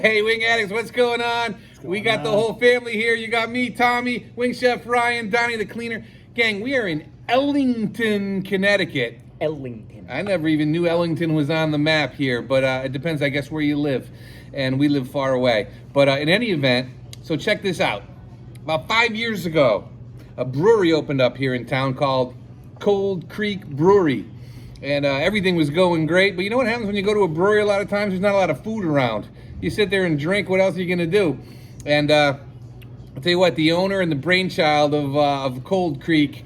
Hey, Wingaddicts, what's going on? We got the whole family here. You got me, Tommy, Wing Chef Ryan, Donnie the cleaner. Gang, we are in Ellington, Connecticut. Ellington. I never even knew Ellington was on the map here, but it depends, I guess, where you live. And we live far away. But in any event, so check this out. About 5 years ago, a brewery opened up here in town called Cold Creek Brewery. And everything was going great. But you know what happens when you go to a brewery a lot of times? There's not a lot of food around. You sit there and drink, what else are you gonna do? And I'll tell you what, the owner and the brainchild of Cold Creek,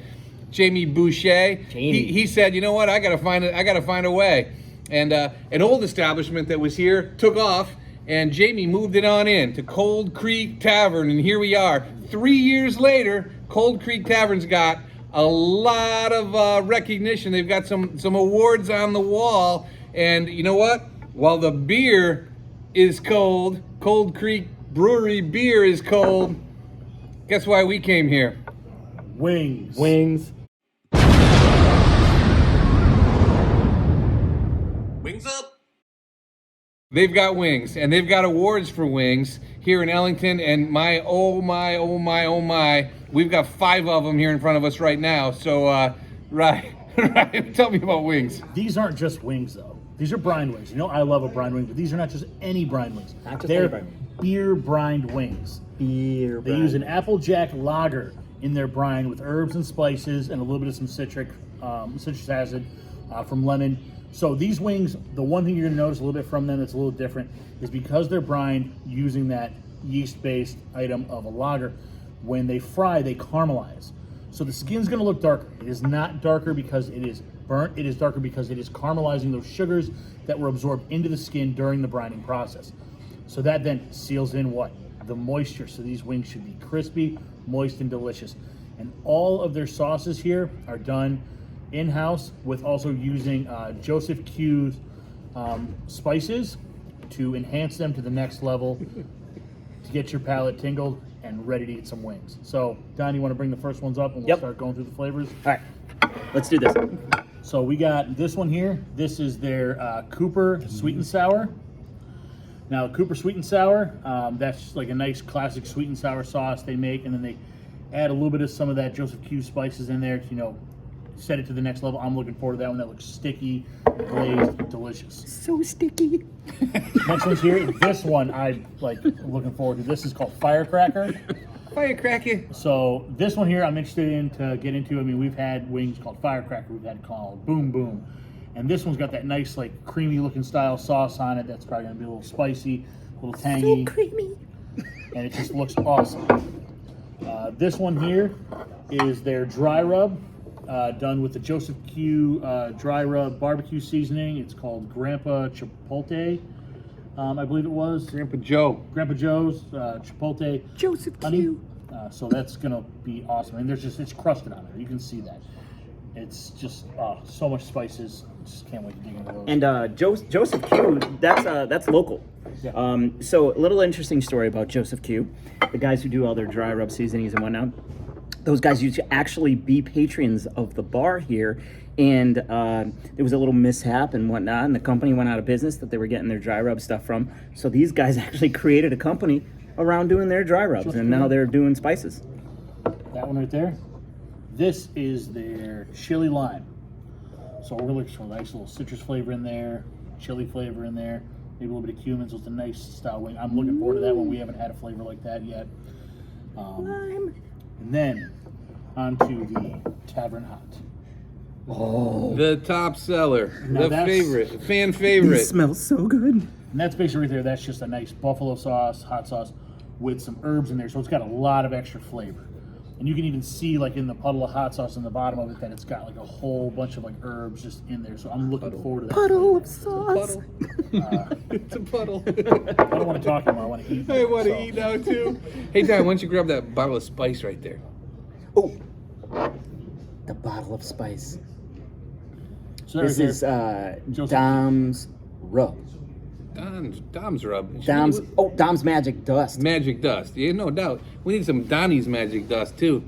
Jamie Boucher, he said, you know what, I gotta find a way. And an old establishment that was here took off, and Jamie moved it on in to Cold Creek Tavern, and here we are. 3 years later, Cold Creek Tavern's got a lot of recognition. They've got some awards on the wall, and you know what? While the beer is cold, Cold Creek Brewery beer is cold. Guess why we came here? Wings. Wings. Wings up. They've got wings, and they've got awards for wings here in Ellington, and oh my, we've got 5 of them here in front of us right now. So, Ryan, tell me about wings. These aren't just wings, though. These are brine wings. You know I love a brine wing, but these are not just any brine wings. Not just They're any brine wing. beer brined wings. Beer. They use an Applejack lager in their brine with herbs and spices and a little bit of some citric acid from lemon. So these wings, the one thing you're gonna notice a little bit from them that's a little different is because they're brined using that yeast-based item of a lager, when they fry, they caramelize. So the skin's gonna look darker. It is not darker because it is burnt. It is darker because it is caramelizing those sugars that were absorbed into the skin during the brining process. So that then seals in what? The moisture. So these wings should be crispy, moist, and delicious. And all of their sauces here are done in-house with also using Joseph Q's spices to enhance them to the next level to get your palate tingled and ready to eat some wings. So, Don, you want to bring the first ones up and we'll start going through the flavors? All right, let's do this. So we got this one here. This is their Cooper Sweet and Sour. Now, Cooper Sweet and Sour, that's like a nice classic sweet and sour sauce they make, and then they add a little bit of some of that Joseph Q spices in there to, you know, set it to the next level. I'm looking forward to that one. That looks sticky, glazed, delicious. So sticky. Next one's here. This one I'm looking forward to. This is called Firecracker. Firecracker. So this one here I'm interested in to get into. I mean, we've had wings called Firecracker. We've had called Boom Boom. And this one's got that nice, like, creamy looking style sauce on it. That's probably gonna be a little spicy, a little tangy. So creamy. And it just looks awesome. This one here is their dry rub, done with the Joseph Q dry rub barbecue seasoning. It's called Grandpa Chipotle, I believe it was. Grandpa Joe. Grandpa Joe's Chipotle Joseph honey. Q. So that's gonna be awesome. And it's crusted on there. You can see that. It's just so much spices. Just can't wait to dig into those. And Joseph Q, that's local. Yeah. So a little interesting story about Joseph Q. The guys who do all their dry rub seasonings and whatnot, those guys used to actually be patrons of the bar here, and there was a little mishap and whatnot, and the company went out of business that they were getting their dry rub stuff from. So these guys actually created a company around doing their dry rubs, and now they're doing spices. That one right there. This is their chili lime. So we're looking for a nice little citrus flavor in there, chili flavor in there, maybe a little bit of cumin. So it's a nice style wing. I'm looking forward to that one. We haven't had a flavor like that yet. Lime. And then onto the Tavern Hot. Oh, The top seller. Now The favorite. Fan favorite. it smells so good. And that's basically right there. That's just a nice buffalo sauce, hot sauce with some herbs in there. So it's got a lot of extra flavor. And you can even see, like, in the puddle of hot sauce in the bottom of it, that it's got like a whole bunch of like herbs just in there. So I'm looking forward to that. Puddle of It's a sauce. puddle. It's a puddle. I don't want to talk anymore. I want to eat. I want to So, eat now too. Hey, Don, why don't you grab that bottle of spice right there? Oh, the bottle of spice. So This there's is Joseph. Dom's rub. Dom's rub. Dom's magic dust. Magic dust. Yeah, no doubt. We need some Donnie's magic dust too.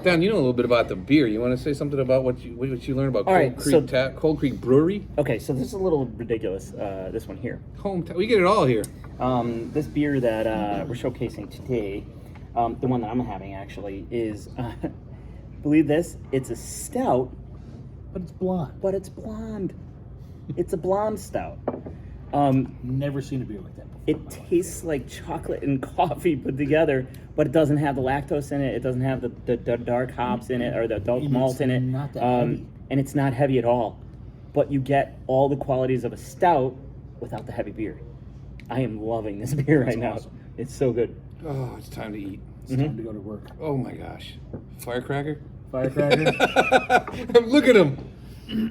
Dan, you know a little bit about the beer. You want to say something about what you learned about All right, Cold Creek Brewery? Okay, so this is a little ridiculous. This one here. Hometown. We get it all here. This beer that we're showcasing today, the one that I'm having actually, is, believe this, it's a stout, But it's blonde. but it's blonde. It's a blonde stout. Never seen a beer like that before. It tastes like chocolate and coffee put together, but it doesn't have the lactose in it. It doesn't have the dark hops in it or the dark And malt it's in it. not that heavy. And it's not heavy at all. But you get all the qualities of a stout without the heavy beer. I am loving this beer right now. awesome. It's so good. Oh, it's time to eat. It's time to go to work. Oh my gosh. Firecracker? Firecracker. Look at him.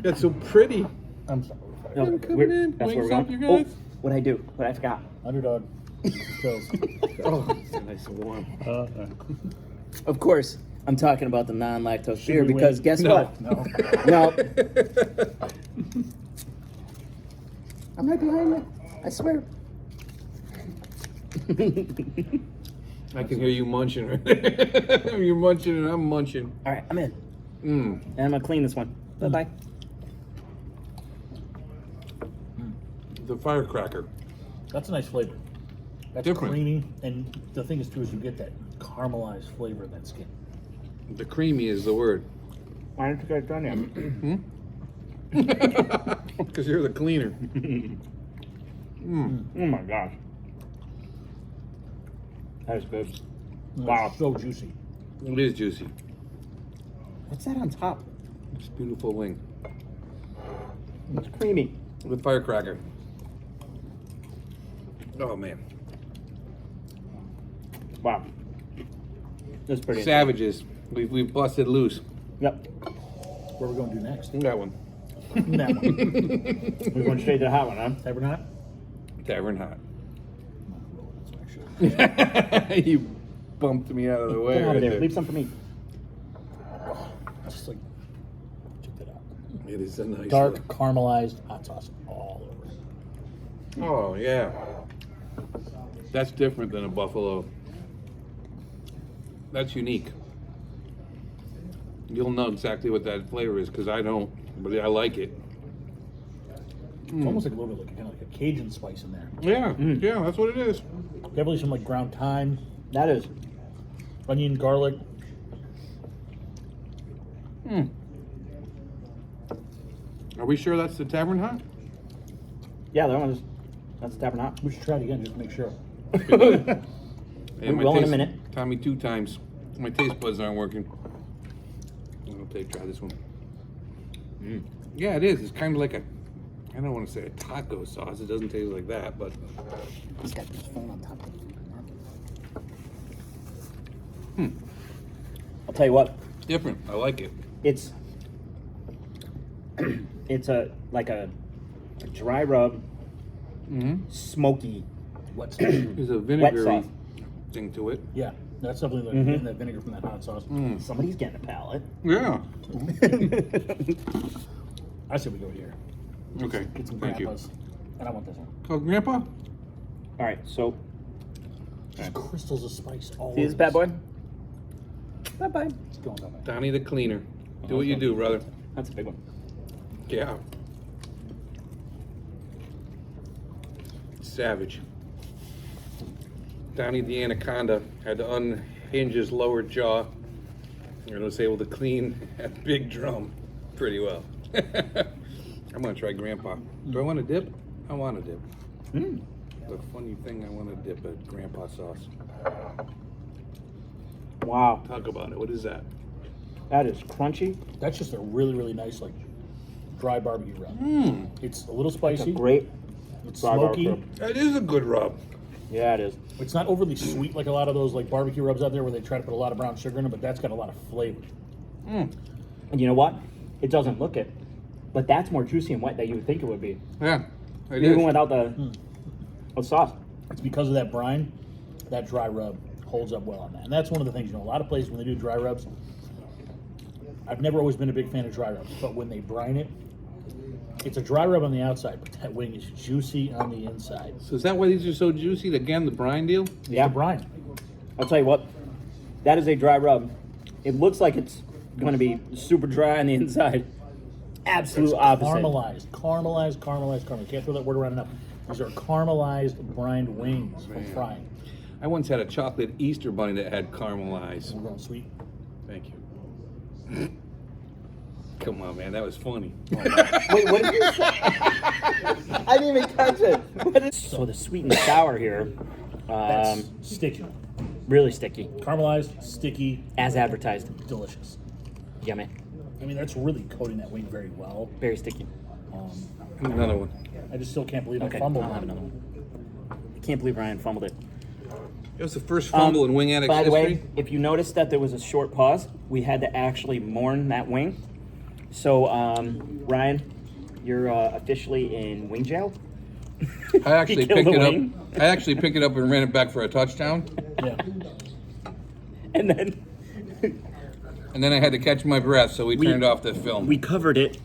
That's so pretty. I'm sorry. No, I'm coming we're- in. that's where Wings we're up, going. you Oh, guys. what I do? What I forgot? Underdog. Pills. Oh, it's nice and warm. Of course, I'm talking about the non-lactose Should beer we because wait? guess No. what? No. No. I'm right behind you. I swear. I can hear you munching right there. You're munching and I'm munching. All right, I'm in. Mm. And I'm gonna clean this one. Bye-bye. The firecracker. That's a nice flavor. That's Different. creamy, and the thing is too is you get that caramelized flavor in that skin. The creamy is the word. Why don't you guys done yet? Because you're the cleaner. Oh my gosh. That is good. Wow, so juicy. It is juicy. What's that on top? It's a beautiful wing. It's creamy. The firecracker. Oh man. Wow. That's pretty. Savages. We've busted loose. Yep. What are we going to do next? That one. That one. We're going straight to the hot one, huh? Ever not? Tavern hot. Let's make sure. You bumped me out of the way. Get out right of there. there. Leave some for me. Just like, check that out. It is a nice Dark look. caramelized hot sauce all over it. Oh yeah. That's different than a buffalo. That's unique. You'll know exactly what that flavor is because I don't, but I like it. It's almost like a little bit like kind of like a Cajun spice in there. Yeah, yeah, that's what it is. Definitely some like ground thyme, That is. onion, garlic. Are we sure that's the tavern hot? Yeah, that one is. That's Tavern Hot. We should try it again just to make sure. Hey, We will in a minute. Tommy 2 times. My taste buds aren't working. I'll try this one. Yeah, it is. It's kind of like a, I don't want to say a taco sauce. It doesn't taste like that, but He's got this phone on top of it. I'll tell you what. it's different. I like it. It's it's a dry rub, smoky. Wet sauce. There's a vinegary sauce. thing to it. Yeah, that's definitely like getting that vinegar from that hot sauce. Somebody's getting a palate. Yeah. I say we go here. Okay. Get some Thank you. grandpas. And I want this one. Oh, Grandpa? All right, so Just crystals of spice all see over this bad boy. Bye bye. It's going down there. Donnie the cleaner. Do what you do, brother. That's a big one. Yeah. Savage. Donnie the anaconda had to unhinge his lower jaw and was able to clean that big drum pretty well. I'm gonna try Grandpa. Do I want a dip? I want a dip. The funny thing, I want to dip at Grandpa sauce. Wow, Talk about it. What is that? that is crunchy. That's just a really, really nice like dry barbecue rub. It's a little It's a spicy. great It's dry smoky. barbecue. That is a good rub. Yeah, it is. It's not overly sweet like a lot of those like barbecue rubs out there where they try to put a lot of brown sugar in it, but that's got a lot of flavor. And you know what? It doesn't look it, but that's more juicy and wet than you would think it would be, Yeah, it even is. without the sauce. It's because of that brine, that dry rub holds up well on that. And that's one of the things, you know, a lot of places when they do dry rubs, I've never always been a big fan of dry rubs, but when they brine it, it's a dry rub on the outside, but that wing is juicy on the inside. So is that why these are so juicy? Again, the brine deal? Yeah, The brine. I'll tell you what. That is a dry rub It looks like it's going to be super dry on the inside. Absolute opposite. Caramelized. Can't throw that word around enough. These are caramelized brined wings from frying. I once had a chocolate Easter bunny that had caramelized. We're going sweet. Thank you. Come on, man, that was funny. Wait, what did you say? I didn't even catch it. So the sweet and sour here, That's sticky. really sticky, Caramelized, sticky, as advertised. delicious. Yummy, I mean, that's really coating that wing very well. very sticky. Another one. I just still can't believe Okay, I fumbled I'll have one. another one. I can't believe Ryan fumbled it. It was the first fumble in Wingaddicts By the history. way, if you noticed that there was a short pause, we had to actually mourn that wing. So, Ryan, you're officially in wing jail. I actually You killed picked the it wing. up. I actually picked it up and ran it back for a touchdown. Yeah. And then And then I had to catch my breath, so we turned off the film. we covered it,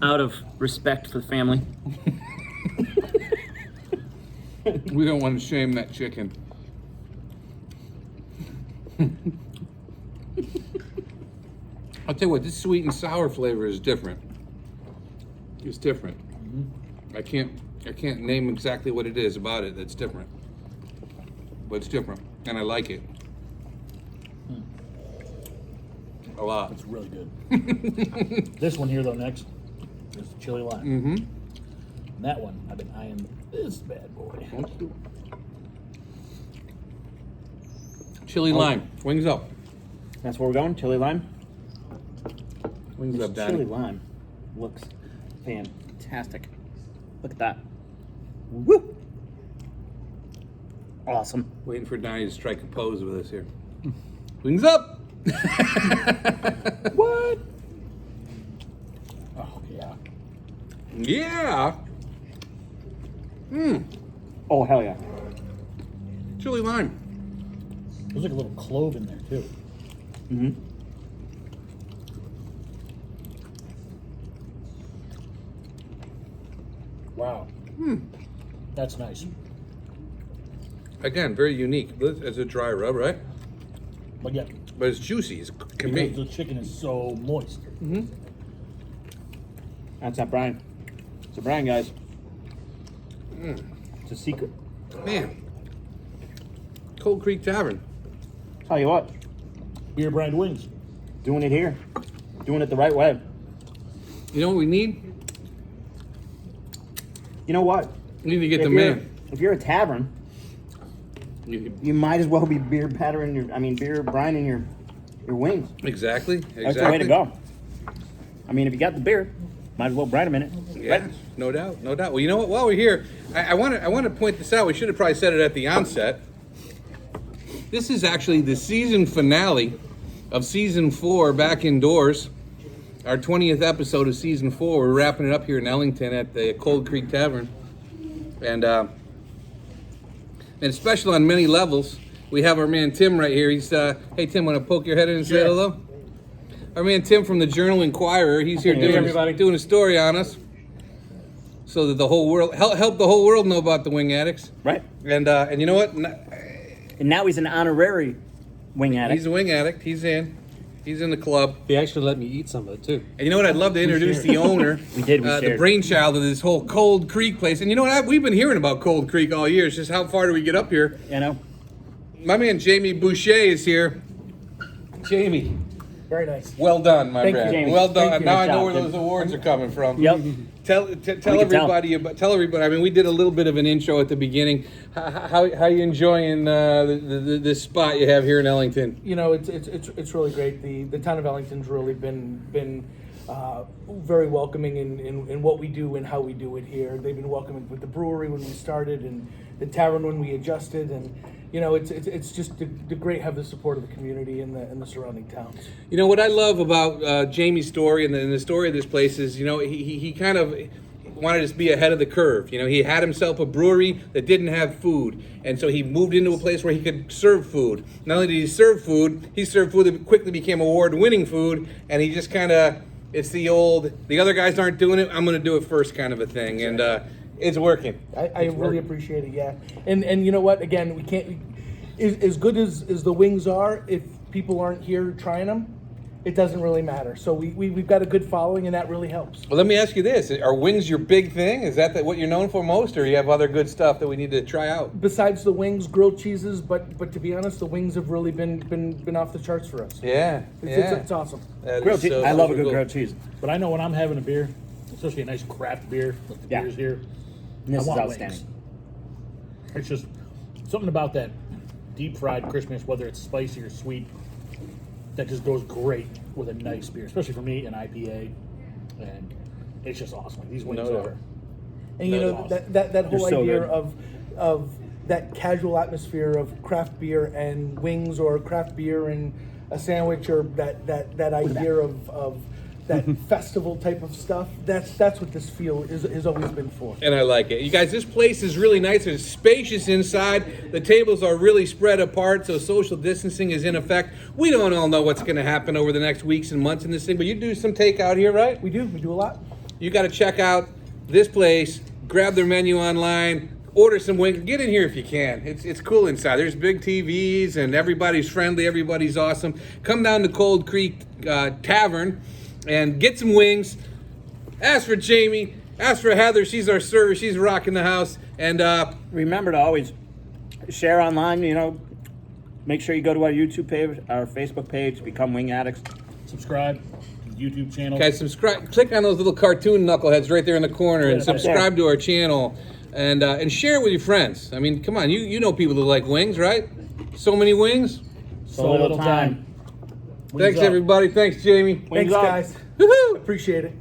out of respect for the family. We don't want to shame that chicken. I'll tell you what, this sweet and sour flavor is different. It's different. I can't name exactly what it is about it that's different. But it's different, and I like it. A lot. It's really good. This one here, though, next is the chili lime. Mm-hmm. And that one, I've been eyeing this bad boy. Chili lime. Wings up. That's where we're going. Chili lime. Wings This up, Daddy. chili lime looks fantastic. Look at that. Woo! Awesome. Waiting for Donnie to strike a pose with us here. Wings up! What? Oh, yeah. Yeah! Mmm. Oh, hell yeah. Chili lime. There's like a little clove in there, too. Mm-hmm. Wow. That's nice. Again, very unique. It's a dry rub, right? But yeah, But it's juicy. It can because be. the chicken is so moist. That's that brine. It's a brine, guys. It's a secret. Man. Cold Creek Tavern. Tell you what, Beer brined wings. doing it here. Doing it the right way. You know what we need? You know what? We need to get the you're- man. If you're a tavern, You- you might as well be beer brining your wings. Exactly. That's the way to go. I mean, if you got the beer, might as well brine them in it. Yeah, no doubt, no doubt. Well, you know what? While we're here, I want to point this out. We should have probably said it at the onset. This is actually the season finale of season 4 back indoors. Our 20th episode of season 4. We're wrapping it up here in Ellington at the Cold Creek Tavern, and special on many levels. We have our man Tim right here. He's hey Tim, want to poke your head in and say hello? Our man Tim from the Journal Inquirer. He's here doing a story on us, so that the whole world help the whole world know about the Wingaddicts. Right. And you know what? And now he's an honorary wing addict. He's a wing addict. He's in the club. He actually let me eat some of it too. And you know what? I'd love to introduce the owner. We did, we the shared. brainchild of this whole Cold Creek place. And you know what? We've been hearing about Cold Creek all year. It's just how far do we get up here? My man Jamie Boucher is here. Jamie, Very nice. well done, my Thank you, friend. Jamie. Well done. Thank you. Now I Good know job, where those Tim. awards are coming from. Yep. Tell can everybody about. Tell everybody. I mean, we did a little bit of an intro at the beginning. How you enjoying this spot you have here in Ellington? You know, it's really great. The town of Ellington's really been very welcoming in what we do and how we do it here. They've been welcoming with the brewery when we started and the tavern when we adjusted, and you know, it's just the great to have the support of the community and the surrounding towns. You know what I love about Jamie's story and the story of this place is, you know, he kind of wanted to be ahead of the curve. You know, he had himself a brewery that didn't have food, and so he moved into a place where he could serve food. Not only did he serve food that quickly became award-winning food, and he just kind of, it's the other guys aren't doing it, I'm going to do it first kind of a thing, and it's working. I really appreciate it, yeah. And you know what? Again, we can't. as good as the wings are, if people aren't here trying them, it doesn't really matter. So we've got a good following, and that really helps. Well, let me ask you this: are wings your big thing? Is that what you're known for most, or you have other good stuff that we need to try out? Besides the wings, grilled cheeses, but to be honest, the wings have really been off the charts for us. Yeah, It's awesome. That Grilled is cheese. so I love a super good cool. grilled cheese. But I know when I'm having a beer, especially a nice craft beer, like the Yeah. beers here, This I is want outstanding. wings. It's just something about that deep fried crispiness, whether it's spicy or sweet, that just goes great with a nice beer, especially for me, an IPA, and it's just awesome. These wings No doubt. are. And you know that whole so idea good. of that casual atmosphere of craft beer and wings, or craft beer and a sandwich, or that idea of that festival type of stuff. That's what this feel has always been for. And I like it. You guys, this place is really nice. It's spacious inside. The tables are really spread apart, so social distancing is in effect. We don't all know what's going to happen over the next weeks and months in this thing, but you do some takeout here, right? We do a lot. You got to check out this place, grab their menu online, order some wings. Get in here if you can. It's cool inside. There's big TVs, and everybody's friendly. Everybody's awesome. Come down to Cold Creek Tavern and get some wings. Ask for Jamie. Ask for Heather. She's our server. She's rocking the house. And Remember to always share online. Make sure you go to our YouTube page, our Facebook page, become Wing Addicts. Subscribe to the YouTube channel. guys, subscribe. Click on those little cartoon knuckleheads right there in the corner and Yeah, subscribe to our channel. And share it with your friends. I mean, come on. You know people who like wings, right? So many wings. So little time. Wings Thanks, up. everybody. Thanks, Jamie. Thanks, up. guys. Woohoo! Appreciate it.